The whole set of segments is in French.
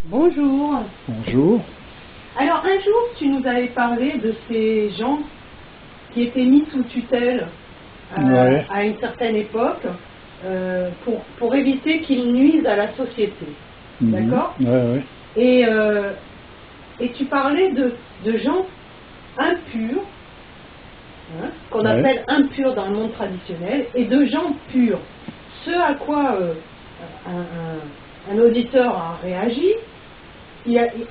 Bonjour. Bonjour. Alors un jour, tu nous avais parlé de ces gens qui étaient mis sous tutelle Ouais. à une certaine époque pour éviter qu'ils nuisent à la société. D'accord? Ouais. Et tu parlais de gens impurs, hein, qu'on appelle impurs dans le monde traditionnel, et de gens purs. Ce à quoi un auditeur a réagi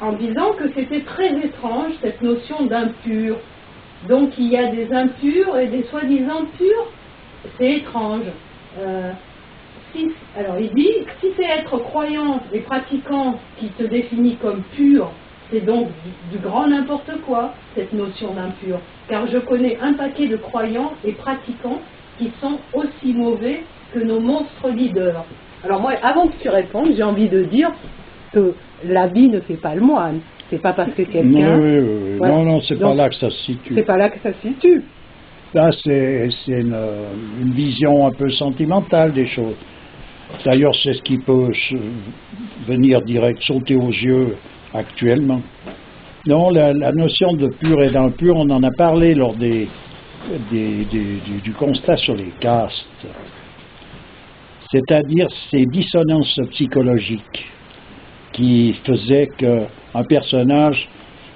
en disant que c'était très étrange cette notion d'impur. Donc il y a des impurs et des soi-disant purs, c'est étrange. Alors il dit, si c'est être croyant et pratiquant qui te définit comme pur, c'est donc du grand n'importe quoi, cette notion d'impur. Car je connais un paquet de croyants et pratiquants qui sont aussi mauvais que nos monstres leaders. Alors moi, avant que tu répondes, j'ai envie de dire que l'habit ne fait pas le moine. C'est pas parce que quelqu'un... Oui. Voilà. Non, c'est pas là que ça se situe. C'est pas là que ça se situe. Là, c'est une vision un peu sentimentale des choses. D'ailleurs, c'est ce qui peut venir direct sauter aux yeux actuellement. Non, la notion de pur et d'impur, on en a parlé lors du constat sur les castes. C'est-à-dire ces dissonances psychologiques qui faisaient qu'un personnage,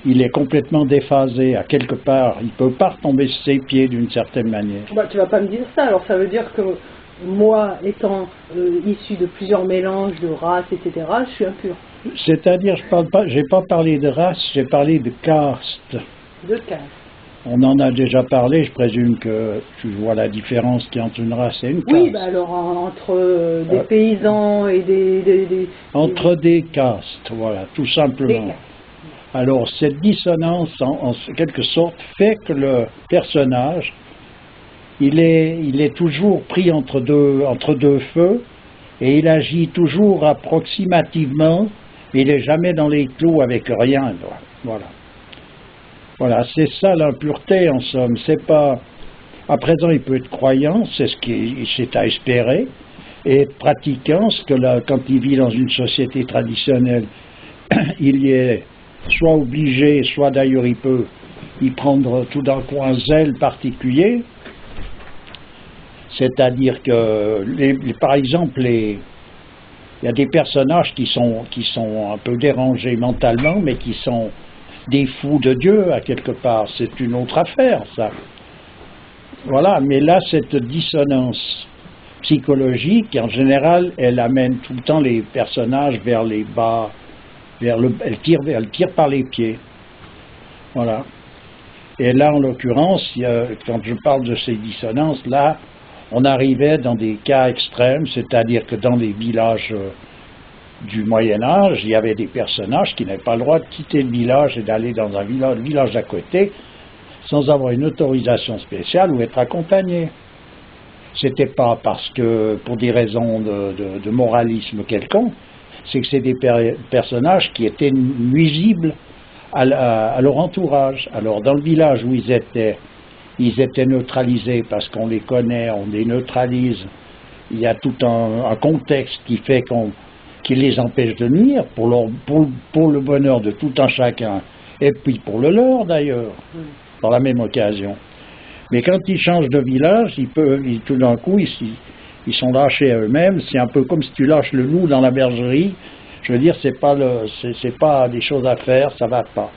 il est complètement déphasé à quelque part, il ne peut pas retomber sur ses pieds d'une certaine manière. Bah, tu vas pas me dire ça, alors ça veut dire que moi, étant issu de plusieurs mélanges de races, etc., je suis impur. C'est-à-dire, j'ai pas parlé de race, j'ai parlé de caste. De caste. On en a déjà parlé, je présume que tu vois la différence qu'il y a entre une race et une caste. Oui, bah alors entre des paysans et Entre des castes, voilà, tout simplement. Alors, cette dissonance, en quelque sorte, fait que le personnage, il est toujours pris entre deux feux, et il agit toujours approximativement, mais il n'est jamais dans les clous avec rien. Voilà. Voilà, c'est ça l'impureté en somme. C'est pas. À présent, il peut être croyant, c'est ce qui c'est à espérer, et être pratiquant, ce que quand il vit dans une société traditionnelle, il y est soit obligé, soit d'ailleurs il peut y prendre tout d'un coup un zèle particulier. C'est-à-dire que, par exemple, il y a des personnages qui sont un peu dérangés mentalement, mais qui sont des fous de Dieu, à quelque part. C'est une autre affaire, ça. Voilà, mais là, cette dissonance psychologique, en général, elle amène tout le temps les personnages vers les bas, elle tire par les pieds. Voilà. Et là, en l'occurrence, quand je parle de ces dissonances, là, on arrivait dans des cas extrêmes, c'est-à-dire que dans les villages du Moyen-Âge, il y avait des personnages qui n'avaient pas le droit de quitter le village et d'aller dans un village d'à côté sans avoir une autorisation spéciale ou être accompagné. C'était pas parce que, pour des raisons de moralisme quelconque, c'est que c'est des personnages qui étaient nuisibles à leur entourage. Alors, dans le village où ils étaient neutralisés parce qu'on les connaît, on les neutralise. Il y a tout un contexte qui fait qui les empêche de nuire pour le bonheur de tout un chacun, et puis pour le leur d'ailleurs, par la même occasion. Mais quand ils changent de village, tout d'un coup, ils sont lâchés à eux-mêmes. C'est un peu comme si tu lâches le loup dans la bergerie. Je veux dire, c'est pas des choses à faire, ça va pas.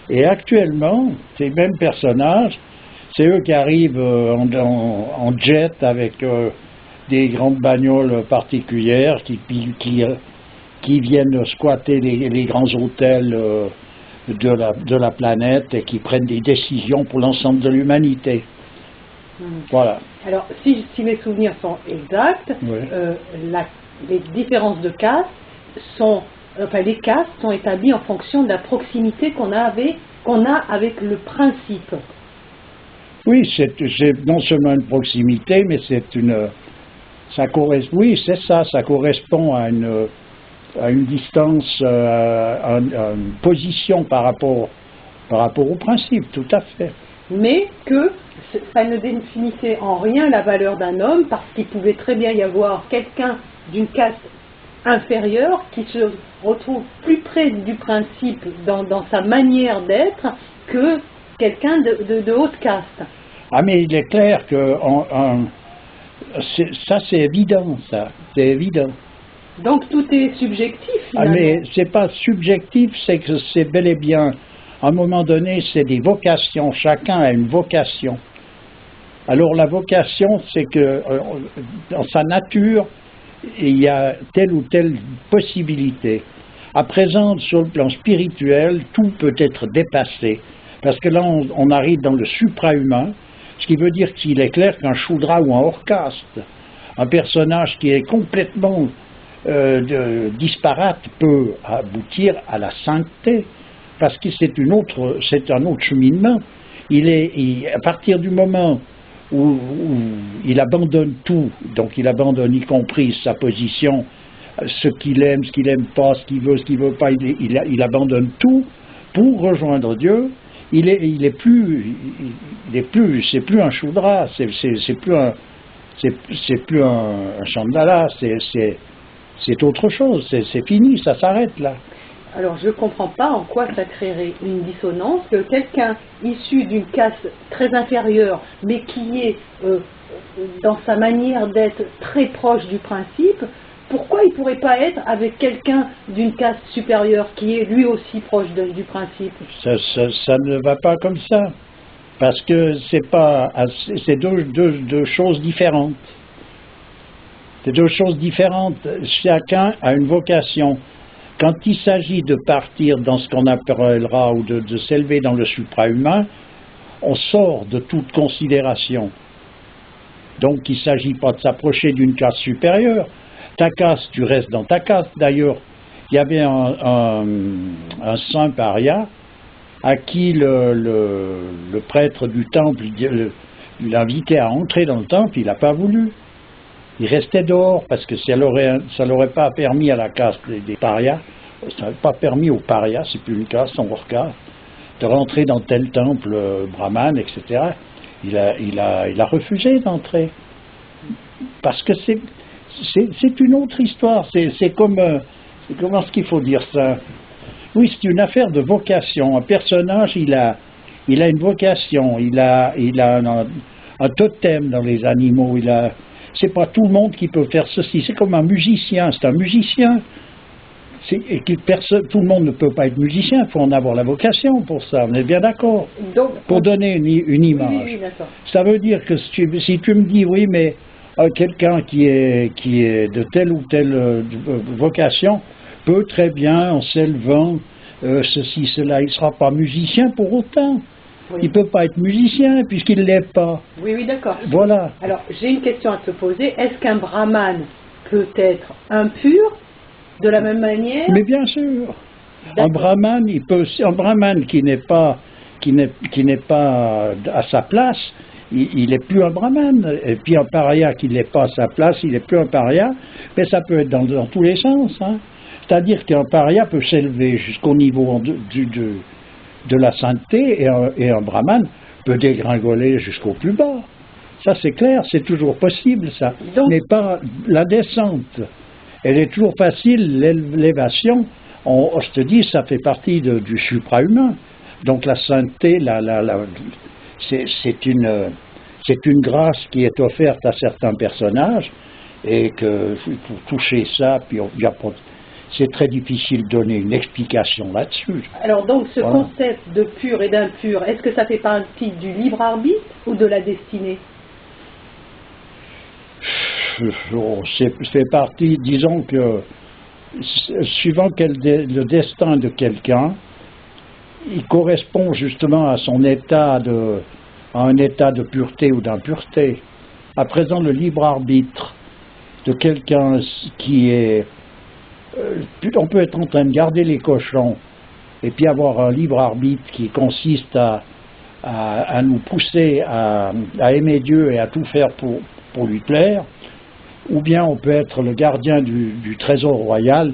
Et actuellement, ces mêmes personnages, c'est eux qui arrivent en jet avec des grandes bagnoles particulières qui viennent squatter les grands hôtels de la planète et qui prennent des décisions pour l'ensemble de l'humanité. Voilà. Alors, si mes souvenirs sont exacts, les différences de caste les castes sont établies en fonction de la proximité qu'on a avec le principe. Oui, c'est non seulement une proximité, mais oui, c'est ça, ça correspond à une distance, à une position par rapport au principe, tout à fait. Mais que ça ne définissait en rien la valeur d'un homme, parce qu'il pouvait très bien y avoir quelqu'un d'une caste inférieur qui se retrouve plus près du principe dans sa manière d'être que quelqu'un de haute caste. Ah, mais il est clair que ça c'est évident, ça, c'est évident. Donc tout est subjectif Ah, finalement. mais c'est pas subjectif, c'est que c'est bel et bien, à un moment donné, c'est des vocations, chacun a une vocation. Alors la vocation, c'est que dans sa nature, il y a telle ou telle possibilité. À présent, sur le plan spirituel, tout peut être dépassé. Parce que là, on arrive dans le suprahumain, ce qui veut dire qu'il est clair qu'un Shudra ou un hors-caste, un personnage qui est complètement disparate, peut aboutir à la sainteté. Parce que c'est un autre cheminement. À partir du moment où il abandonne tout, donc il abandonne y compris sa position, ce qu'il aime pas, ce qu'il veut pas, il abandonne tout pour rejoindre Dieu. C'est plus un Shudra, c'est plus un Chandala, c'est autre chose, c'est fini, ça s'arrête là. Alors je ne comprends pas en quoi ça créerait une dissonance que quelqu'un issu d'une caste très inférieure, mais qui est dans sa manière d'être très proche du principe, pourquoi il ne pourrait pas être avec quelqu'un d'une caste supérieure qui est lui aussi proche du principe? Ça ne va pas comme ça, parce que c'est deux choses différentes. C'est deux choses différentes. Chacun a une vocation. Quand il s'agit de partir dans ce qu'on appellera ou de s'élever dans le suprahumain, on sort de toute considération. Donc il ne s'agit pas de s'approcher d'une caste supérieure. Ta caste, tu restes dans ta caste. D'ailleurs, il y avait un saint paria à qui le prêtre du temple l'invitait à entrer dans le temple, il n'a pas voulu. Il restait dehors parce que ça n'aurait pas permis à la caste des parias, ça n'aurait pas permis aux parias, c'est plus une caste, c'est hors caste, de rentrer dans tel temple brahman, etc. Il a refusé d'entrer. Parce que c'est une autre histoire. Comment est-ce qu'il faut dire ça? Oui, c'est une affaire de vocation. Un personnage, il a une vocation, il a un totem dans les animaux, c'est pas tout le monde qui peut faire ceci. C'est comme un musicien, c'est un musicien. Tout le monde ne peut pas être musicien, il faut en avoir la vocation pour ça, on est bien d'accord. Pour donner une image. Oui, ça veut dire que si tu me dis, oui, mais quelqu'un qui est de telle ou telle vocation peut très bien, en s'élevant, ceci, cela, il ne sera pas musicien pour autant. Oui. Il ne peut pas être musicien puisqu'il ne l'est pas. Oui, d'accord. Voilà. Alors, j'ai une question à te poser. Est-ce qu'un brahman peut être impur de la même manière? Mais bien sûr. Un brahman qui n'est pas à sa place, il n'est plus un brahman. Et puis un paria qui n'est pas à sa place, il n'est plus un paria. Mais ça peut être dans tous les sens. Hein. C'est-à-dire qu'un paria peut s'élever jusqu'au niveau de la sainteté et un brahman peut dégringoler jusqu'au plus bas. Ça c'est clair, c'est toujours possible ça. Donc, mais pas la descente. Elle est toujours facile, l'élévation, je te dis, ça fait partie du suprahumain. Donc la sainteté, c'est une grâce qui est offerte à certains personnages et que pour toucher ça, puis c'est très difficile de donner une explication là-dessus. Alors donc ce concept de pur et d'impur, est-ce que ça fait partie du libre arbitre ou de la destinée? C'est fait partie, disons que suivant le destin de quelqu'un, il correspond justement à son à un état de pureté ou d'impureté. À présent, le libre arbitre de quelqu'un qui est on peut être en train de garder les cochons et puis avoir un libre arbitre qui consiste à nous pousser à aimer Dieu et à tout faire pour lui plaire, ou bien on peut être le gardien du trésor royal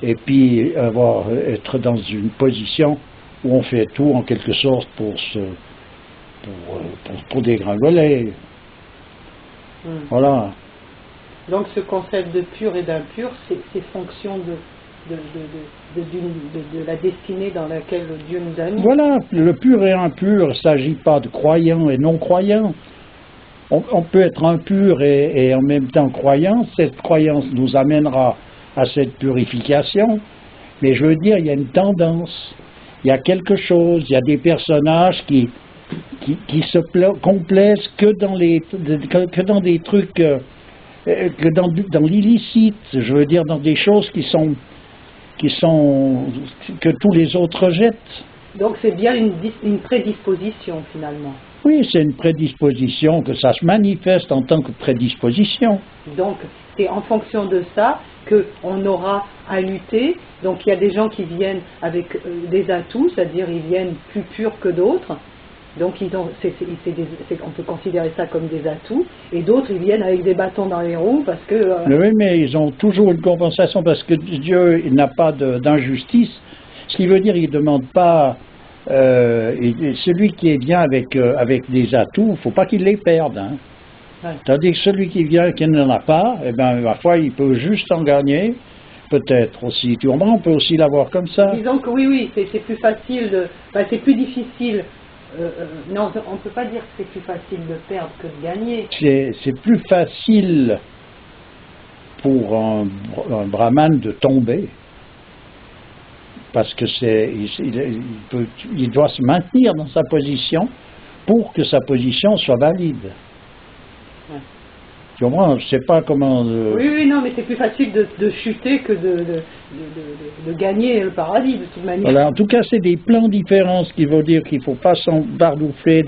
et puis être dans une position où on fait tout en quelque sorte pour dégringoler. Voilà. Donc ce concept de pur et d'impur, c'est fonction de la destinée dans laquelle Dieu nous a mis. Voilà, le pur et impur, il ne s'agit pas de croyants et non-croyants. On peut être impur et en même temps croyant. Cette croyance nous amènera à cette purification. Mais je veux dire, il y a une tendance, il y a quelque chose, il y a des personnages qui se complaisent que dans des trucs, que dans l'illicite. Je veux dire, dans des choses que tous les autres rejettent. Donc c'est bien une prédisposition finalement. Oui, c'est une prédisposition, que ça se manifeste en tant que prédisposition. Donc c'est en fonction de ça qu'on aura à lutter. Donc il y a des gens qui viennent avec des atouts, c'est-à-dire ils viennent plus purs que d'autres. Donc on peut considérer ça comme des atouts. Et d'autres ils viennent avec des bâtons dans les roues parce que... Oui, mais ils ont toujours une compensation parce que Dieu il n'a pas d'injustice. Ce qui veut dire qu'il ne demande pas... celui qui vient avec des atouts, il ne faut pas qu'il les perde. Hein. Ouais. Tandis que celui qui vient qui n'en a pas, eh ben, parfois il peut juste en gagner, peut-être aussi. Tu comprends, on peut aussi l'avoir comme ça. Disons que oui, c'est plus facile, c'est plus difficile. Non, on ne peut pas dire que c'est plus facile de perdre que de gagner. C'est plus facile pour un brahman de tomber. Parce que il doit se maintenir dans sa position pour que sa position soit valide. Ouais. Tu comprends? Je ne sais pas comment... Oui, non, mais c'est plus facile de chuter que de gagner le paradis, de toute manière. Voilà, en tout cas, c'est des plans différents, ce qui veut dire qu'il ne faut pas s'embardoufler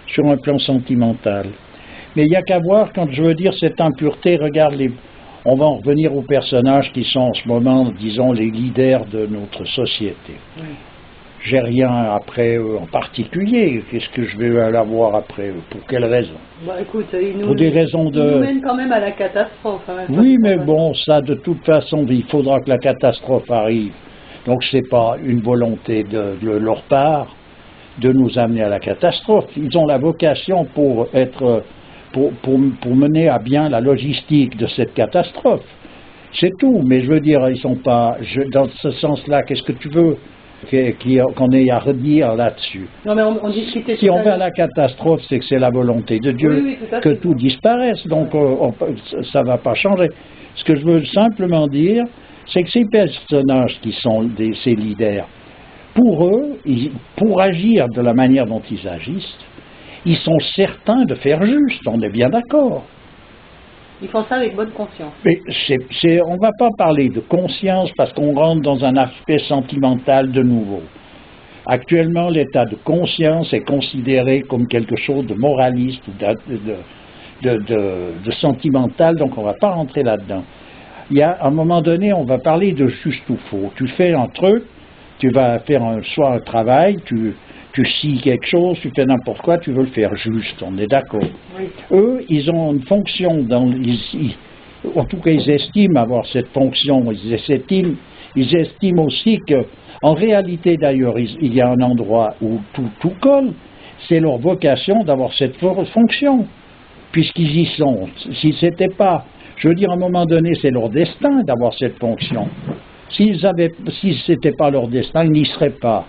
sur un plan sentimental. Mais il n'y a qu'à voir, quand je veux dire cette impureté, regarde on va en revenir aux personnages qui sont en ce moment, disons, les leaders de notre société. Oui. J'ai rien après eux en particulier. Qu'est-ce que je vais avoir après eux? Pour quelles raisons? Écoute, pour des raisons de... Ils nous mènent quand même à la catastrophe. Hein, oui, mais bon, ça, de toute façon, il faudra que la catastrophe arrive. Donc, ce n'est pas une volonté de leur part de nous amener à la catastrophe. Ils ont la vocation pour mener à bien la logistique de cette catastrophe. C'est tout, mais je veux dire, ils sont pas... dans ce sens-là, qu'est-ce que tu veux qu'on ait à redire là-dessus? Non, mais on discutait... Si on va à la catastrophe, c'est que c'est la volonté de Dieu que tout disparaisse, donc ça ne va pas changer. Ce que je veux simplement dire, c'est que ces personnages qui sont ces leaders, pour eux, pour agir de la manière dont ils agissent, ils sont certains de faire juste, on est bien d'accord. Ils font ça avec bonne conscience. Mais on ne va pas parler de conscience parce qu'on rentre dans un aspect sentimental de nouveau. Actuellement, l'état de conscience est considéré comme quelque chose de moraliste ou de sentimental, donc on ne va pas rentrer là-dedans. À un moment donné, on va parler de juste ou faux. Tu fais un truc, tu vas faire soit un travail, tu scies quelque chose, tu fais n'importe quoi, tu veux le faire juste, on est d'accord. Oui. Eux, ils ont une fonction, en tout cas ils estiment avoir cette fonction, ils estiment aussi qu'en réalité d'ailleurs, il y a un endroit où tout colle, c'est leur vocation d'avoir cette fonction, puisqu'ils y sont. Si c'était pas, je veux dire à un moment donné, c'est leur destin d'avoir cette fonction. Si ce n'était pas leur destin, ils n'y seraient pas.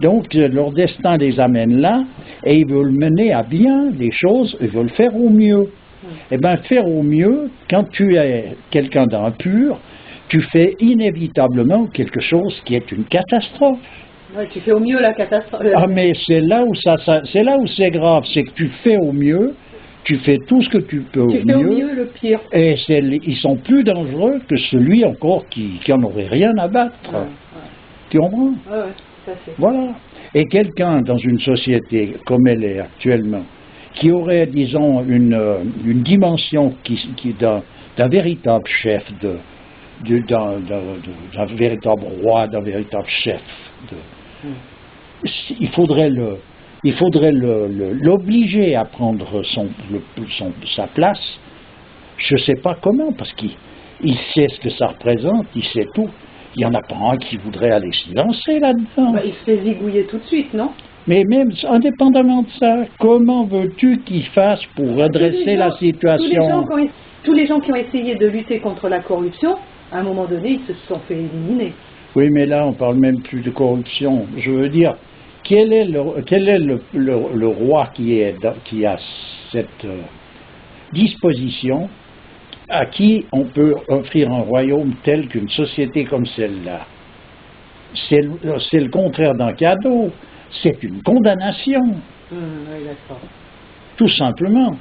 Donc, leur destin les amène là, et ils veulent mener à bien les choses, ils veulent faire au mieux. Eh bien, faire au mieux, quand tu es quelqu'un d'impur, tu fais inévitablement quelque chose qui est une catastrophe. Ouais, tu fais au mieux la catastrophe. Ah, mais c'est là où c'est grave, c'est que tu fais au mieux, tu fais tout ce que tu peux au mieux. Tu fais au mieux le pire. Et ils sont plus dangereux que celui encore qui en aurait rien à battre. Ouais. Tu comprends? Ouais. Voilà. Et quelqu'un dans une société comme elle est actuellement, qui aurait, disons, une dimension d'un véritable chef, d'un véritable roi, d'un véritable chef, il faudrait l'obliger à prendre sa place. Je ne sais pas comment, parce qu'il sait ce que ça représente, il sait tout. Il n'y en a pas un qui voudrait aller s'y lancer là-dedans. Il se fait zigouiller tout de suite, non? Mais même indépendamment de ça, comment veux-tu qu'il fasse pour redresser la situation? tous les gens qui ont essayé de lutter contre la corruption, à un moment donné, ils se sont fait éliminer. Oui, mais là, on parle même plus de corruption. Je veux dire, quel est le roi qui a cette disposition, à qui on peut offrir un royaume tel qu'une société comme celle-là? C'est le contraire d'un cadeau, c'est une condamnation. Oui, d'accord. Tout simplement.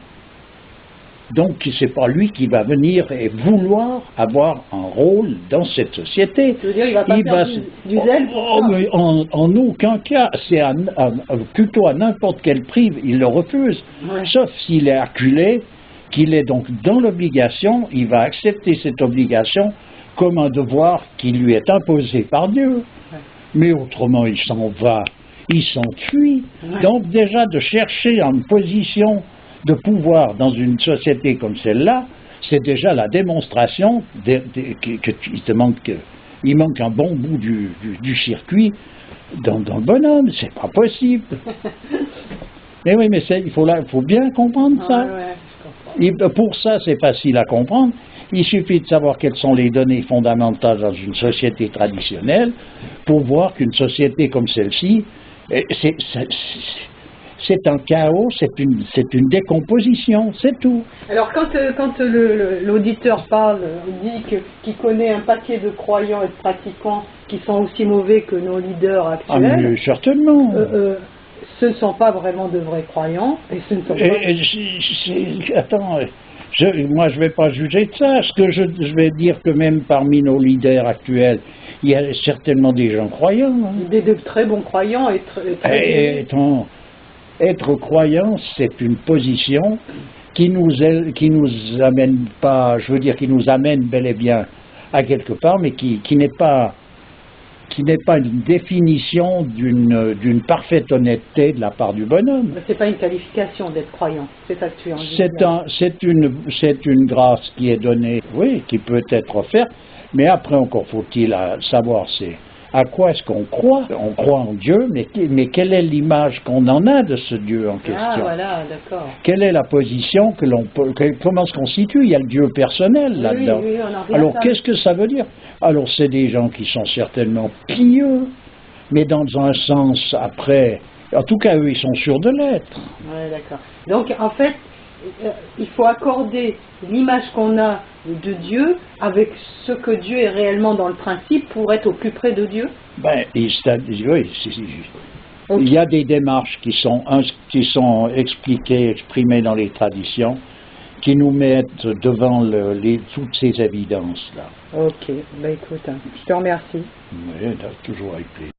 Donc, c'est pas lui qui va venir et vouloir avoir un rôle dans cette société. Tu veux dire, il va pas faire du zèle pour ça. Mais en aucun cas, c'est plutôt à n'importe quel prix, il le refuse. Ouais. Sauf s'il est acculé, qu'il est donc dans l'obligation, il va accepter cette obligation comme un devoir qui lui est imposé par Dieu. Ouais. Mais autrement, il s'en va, il s'enfuit. Ouais. Donc déjà, de chercher une position de pouvoir dans une société comme celle-là, c'est déjà la démonstration qu'il manque un bon bout du circuit dans le bonhomme. C'est pas possible. Mais oui, mais il faut bien comprendre ça. Ouais, Pour ça, c'est facile à comprendre. Il suffit de savoir quelles sont les données fondamentales dans une société traditionnelle pour voir qu'une société comme celle-ci, c'est un chaos, c'est une décomposition, c'est tout. Alors quand l'auditeur parle, dit qu'il connaît un paquet de croyants et de pratiquants qui sont aussi mauvais que nos leaders actuels, mais certainement. Ce ne sont pas vraiment de vrais croyants. Et ce ne sont pas... Attends, moi je ne vais pas juger de ça. Ce que je vais dire que même parmi nos leaders actuels, il y a certainement des gens croyants. Hein. De très bons croyants et très être croyant, c'est une position qui nous amène pas, je veux dire, qui nous amène bel et bien à quelque part, mais qui n'est pas une définition d'une parfaite honnêteté de la part du bonhomme. C'est pas une qualification d'être croyant, c'est ça que tu en dis. C'est une grâce qui est donnée, oui, qui peut être offerte, mais après encore faut-il savoir à quoi est-ce qu'on croit? On croit en Dieu, mais quelle est l'image qu'on en a de ce Dieu en question? Ah, voilà, d'accord. Quelle est la position comment se constitue? Il y a le Dieu personnel là-dedans. Oui, on en revient Alors, à ça. qu'est-ce que ça veut dire? Alors, c'est des gens qui sont certainement pieux, mais dans un sens après, en tout cas, eux, ils sont sûrs de l'être. Oui, d'accord. Donc, en fait, il faut accorder l'image qu'on a de Dieu avec ce que Dieu est réellement dans le principe pour être au plus près de Dieu. Ben, oui, il y a des démarches qui sont expliquées, exprimées dans les traditions, qui nous mettent devant toutes ces évidences-là. Ok, ben écoute, je te remercie. Oui, toujours avec plaisir.